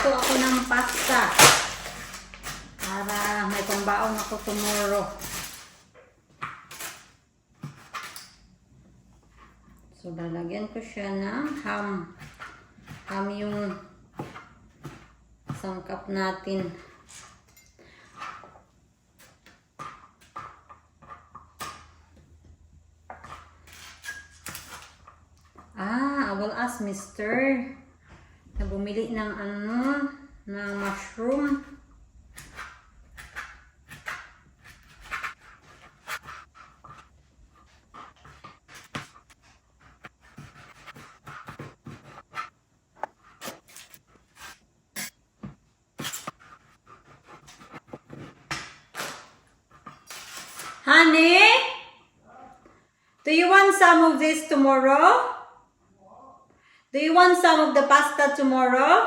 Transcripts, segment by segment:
Magluto ako ng pasta. Para may pambaon ako tomorrow. So, lalagyan ko siya ng ham. Ham yung sangkap natin. I will ask Mr. na bumili ng ng mushroom. Honey, do you want some of this tomorrow? Do you want some of the pasta tomorrow?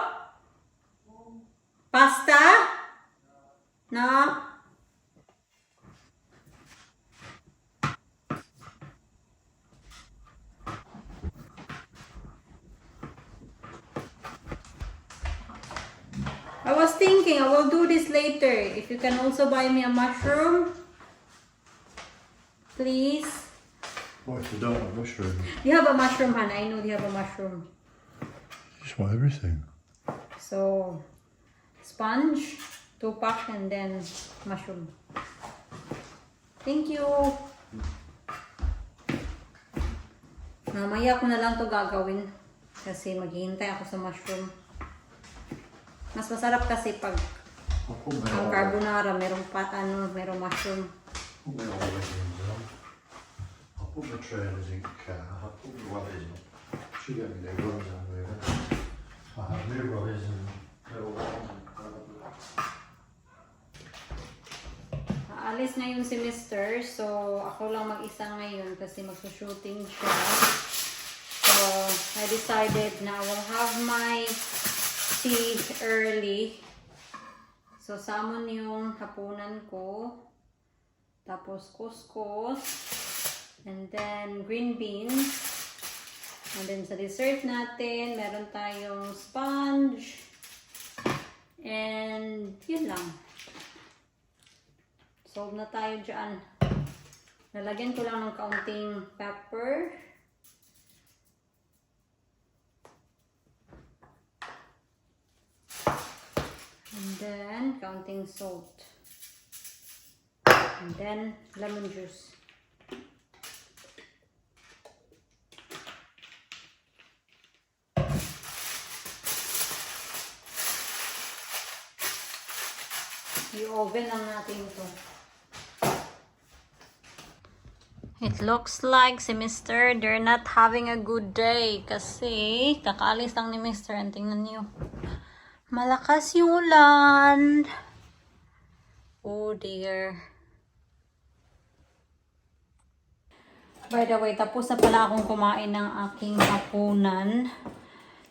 Pasta? No? I was thinking I will do this later. If you can also buy me a mushroom, please. What if you don't want mushroom? You have a mushroom, Hannah. I know you have a mushroom. Just want everything. So, sponge, 2-pack, and then mushroom. Thank you. Mamaya ko na lang to gagawin. Kasi maghihintay ako sa mushroom. Mas masarap kasi pag ang carbonara, merong merong mushroom. Put my raisins on. I'll put my trainers in car. I'll put my wellies on. She got me their runs on with it. I have my wellies and little ones. Aalis ngayon si Mr. So, ako lang mag-isa ngayon kasi magsushooting siya. So, I decided na I will have my tea early. So, salmon yung hapunan ko. Tapos, couscous. And then, green beans. And then, sa dessert natin, meron tayong sponge. And, yun lang. Solve na tayo dyan. Lalagyan ko lang ng kaunting pepper. And then, kaunting salt. And then, lemon juice. I-oven lang natin ito. It looks like si Mr. they're not having a good day kasi kakaalis lang ni Mr. And tingnan niyo. Malakas yung ulan. Oh dear. By the way, tapos na pala akong kumain ng aking hapunan.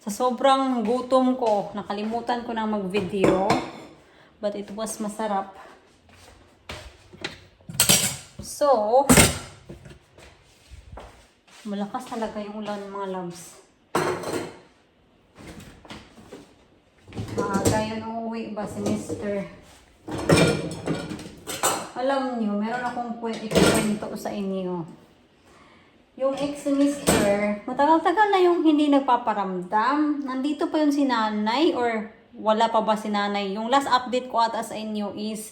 Sa sobrang gutom ko, nakalimutan ko nang mag-video. But it was masarap. So, malakas talaga yung ulan mga loves. Gaya nung uwi ba si Mr. Alam nyo, meron akong ikikwento sa inyo. Yung ex ni Mr. Matagal-tagal na yung hindi nagpaparamdam. Nandito pa yung si nanay or wala pa ba si nanay? Yung last update ko ata sa inyo is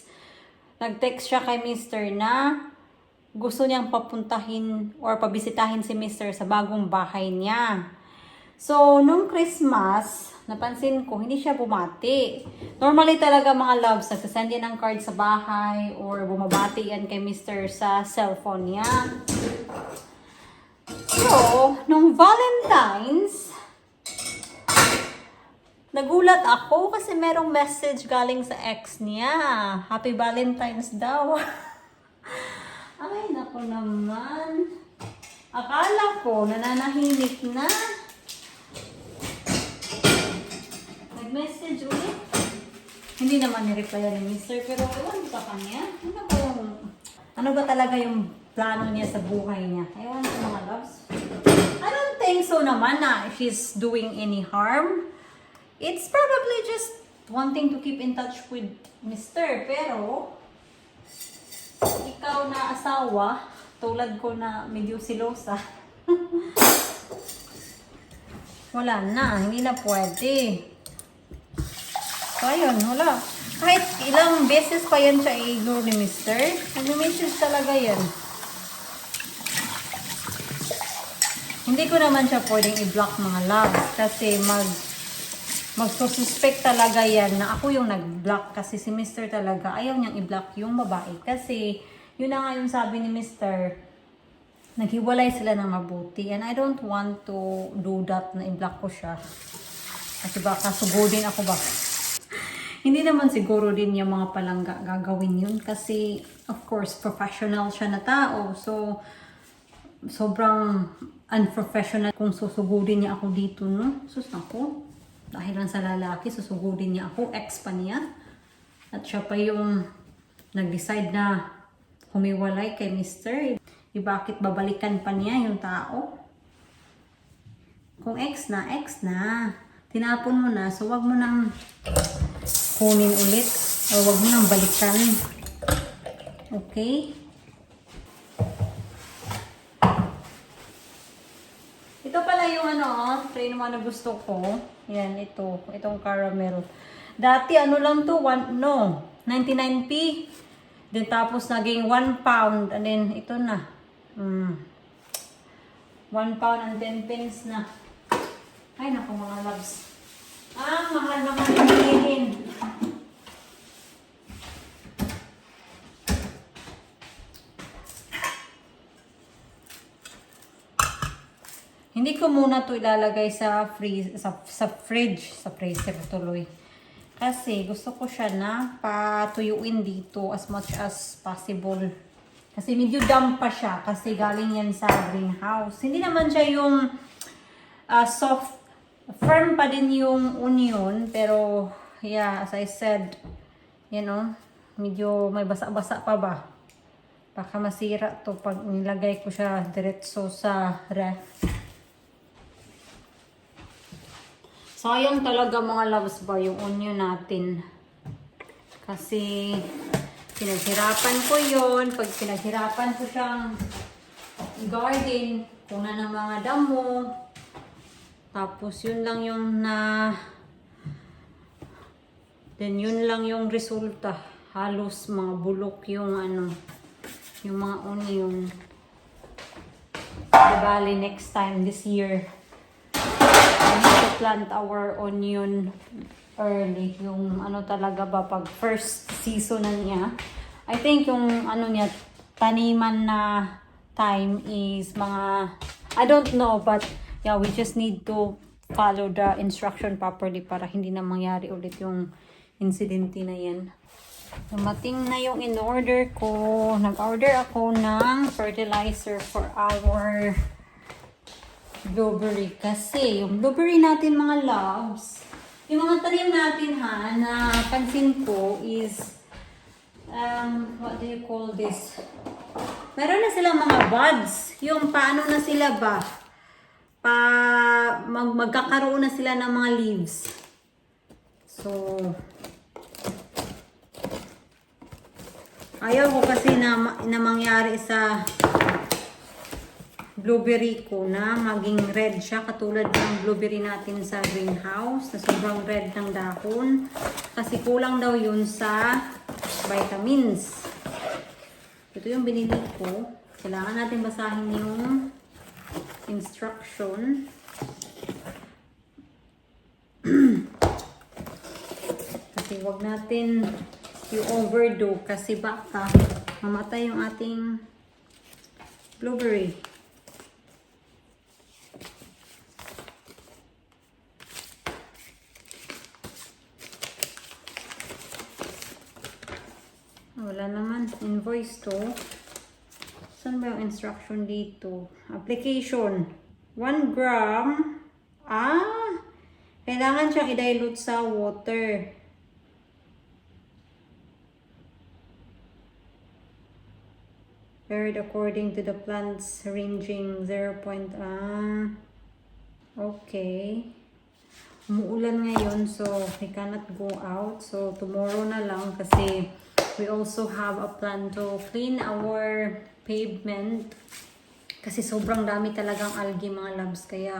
nag-text siya kay Mr. na gusto niyang papuntahin or pabisitahin si Mr. sa bagong bahay niya. So, nung Christmas, napansin ko, hindi siya bumati. Normally talaga mga loves, nagsasend yan ng card sa bahay or bumabati yan kay Mr. sa cellphone niya. So, nung Valentine's, nagulat ako kasi merong message galing sa ex niya. Happy Valentine's daw. Ay, naku naman. Akala ko, nananahimik na. Nag-message ulit. Hindi naman ni-replyan ni Mr. Pero ewan sa kanya. Ano ba talaga yung plano niya sa buhay niya? Ewan ko mga loves. I don't think so naman na she's doing any harm. It's probably just wanting to keep in touch with Mr. Pero, ikaw na asawa, tulad ko na medyo silosa, wala na, hindi na pwede. So, ayun, wala. Kahit ilang beses pa yan siya i-ignore ni Mr. Nag-message talaga yan. Hindi ko naman siya pwedeng i-block mga love. Kasi magsususpect talaga yan na ako yung nag-block. Kasi si Mr. talaga ayaw niyang i-block yung babae. Kasi yun na nga yung sabi ni Mr. Naghiwalay sila ng mabuti. And I don't want to do that na i-block ko siya. Kasi baka sugodin ako ba. Hindi naman siguro din yung mga palangga gagawin yun. Kasi of course professional siya na tao. So sobrang unprofessional kung susugudin niya ako dito, no? Sus ako. Dahil lang sa lalaki, susugudin niya ako. Ex pa niya. At siya pa yung nag-decide na humiwalay kay Mr. Bakit babalikan pa niya yung tao? Kung ex na. Tinapon mo na, so wag mo nang kunin ulit. O wag mo nang balikan. Okay? Ito pala yung tray naman na gusto ko. Yan, itong caramel. Dati lang to, 99p. Then tapos naging 1 pound. And then ito na. 1 pound and 10 pence na. Ay, naku mga loves. Mahal bilihin. Hindi ko muna to ilalagay sa fridge, sa freezer tuloy. Kasi gusto ko siya na patuyuin dito as much as possible. Kasi medyo damp pa siya kasi galing yan sa greenhouse. Hindi naman siya yung soft, firm pa din yung onion. Pero yeah, as I said, medyo may basa-basa pa ba. Baka masira to pag nilagay ko siya diretso sa ref. Sayang talaga mga loves ba yung onion natin. Kasi pinaghirapan ko yon. Pag pinaghirapan ko siyang garden, kuna ng mga damo. Tapos yun lang yung then yun lang yung resulta. Halos mga bulok yung yung mga onion. Bali next time this year, I need to plant our onion early. Yung talaga ba pag first season na niya. I think yung niya taniman na time is mga, I don't know, but yeah, we just need to follow the instruction properly para hindi na mangyari ulit yung incidente na yan. Dumating na yung in-order ko. Nag-order ako ng fertilizer for our blueberry. Kasi yung blueberry natin mga loves, yung mga tanim natin na pansin ko is, what do you call this? Meron na silang mga buds. Yung paano na sila ba? Magkakaroon na sila ng mga leaves. So, ayaw ko kasi na mangyari sa blueberry ko na maging red siya katulad ng blueberry natin sa greenhouse na sobrang red ng dahon kasi kulang daw yun sa vitamins. Ito yung binili ko. Kailangan natin basahin yung instruction. Kasi wag natin yung overdo kasi baka mamatay yung ating blueberry. Wala naman. Invoice to. Saan ba yung instruction dito? Application. 1 gram. Kailangan siyang i-dilute sa water. Varied according to the plant's ranging 0. Okay. umuulan ngayon, so we cannot go out. So tomorrow na lang kasi we also have a plan to clean our pavement. Kasi sobrang dami talagang algae mga loves. Kaya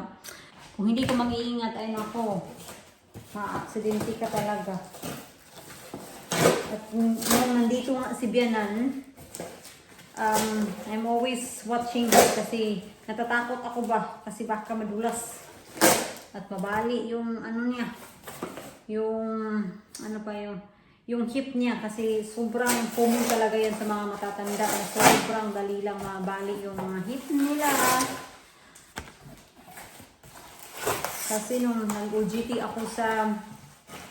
kung hindi ka mag-iingat, ay nako, ma-aksidente ka talaga. At nung nandito nga si Bianan, I'm always watching this kasi natatakot ako ba kasi baka madulas at mabali yung ano niya, yung ano pa yung hip niya kasi sobrang common talaga yan sa mga matatanda na sobrang dali lang mabali yung mga hip nila. Kasi nung nag-OJT ako sa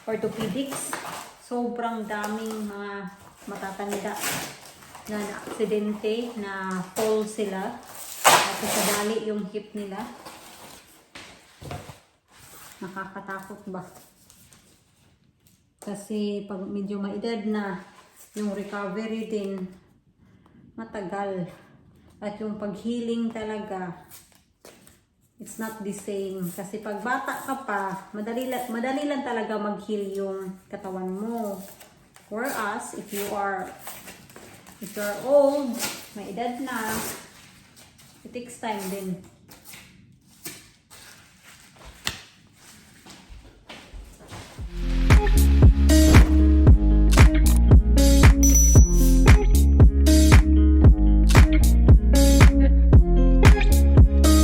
orthopedics, sobrang daming mga matatanda na aksidente, na fall sila. Tapos nabali yung hip nila. Nakakatakot ba? Kasi pag medyo maedad na, yung recovery din matagal. At yung pag-healing talaga, it's not the same. Kasi pag bata ka pa, madali lang talaga mag-heal yung katawan mo. Whereas, if you're old, may edad na, it takes time din.